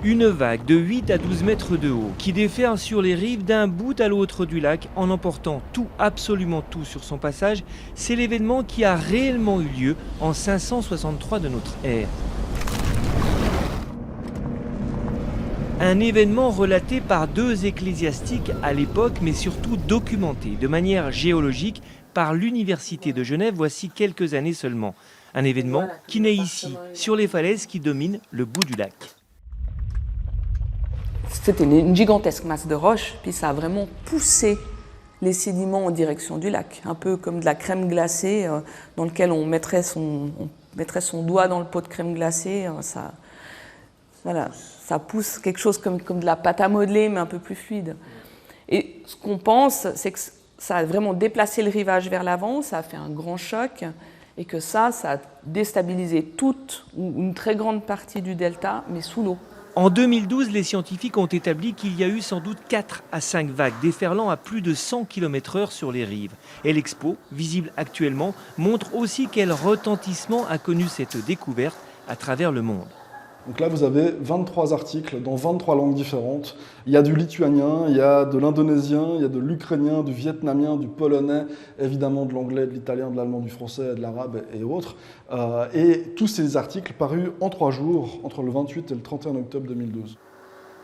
Une vague de 8 à 12 mètres de haut qui déferle sur les rives d'un bout à l'autre du lac en emportant tout, absolument tout sur son passage, c'est l'événement qui a réellement eu lieu en 563 de notre ère. Un événement relaté par 2 ecclésiastiques à l'époque, mais surtout documenté de manière géologique par l'Université de Genève voici quelques années seulement. Un événement qui naît ici, sur les falaises qui dominent le bout du lac. C'était une gigantesque masse de roches, puis ça a vraiment poussé les sédiments en direction du lac, un peu comme de la crème glacée dans lequel on mettrait son doigt dans le pot de crème glacée. Ça pousse quelque chose comme de la pâte à modeler, mais un peu plus fluide. Et ce qu'on pense, c'est que ça a vraiment déplacé le rivage vers l'avant, ça a fait un grand choc, et que ça a déstabilisé toute ou une très grande partie du delta, mais sous l'eau. En 2012, les scientifiques ont établi qu'il y a eu sans doute 4 à 5 vagues déferlant à plus de 100 km/h sur les rives. Et l'expo, visible actuellement, montre aussi quel retentissement a connu cette découverte à travers le monde. Donc là, vous avez 23 articles dans 23 langues différentes. Il y a du lituanien, il y a de l'indonésien, il y a de l'ukrainien, du vietnamien, du polonais, évidemment de l'anglais, de l'italien, de l'allemand, du français, de l'arabe et autres. Et tous ces articles parus en 3 jours, entre le 28 et le 31 octobre 2012.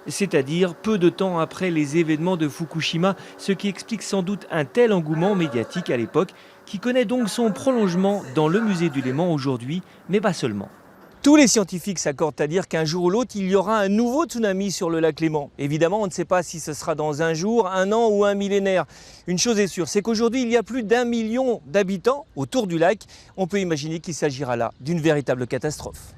C'est-à-dire peu de temps après les événements de Fukushima, ce qui explique sans doute un tel engouement médiatique à l'époque, qui connaît donc son prolongement dans le musée du Léman aujourd'hui, mais pas seulement. Tous les scientifiques s'accordent à dire qu'un jour ou l'autre, il y aura un nouveau tsunami sur le lac Léman. Évidemment, on ne sait pas si ce sera dans un jour, un an ou un millénaire. Une chose est sûre, c'est qu'aujourd'hui, il y a plus d'1 million d'habitants autour du lac. On peut imaginer qu'il s'agira là d'une véritable catastrophe.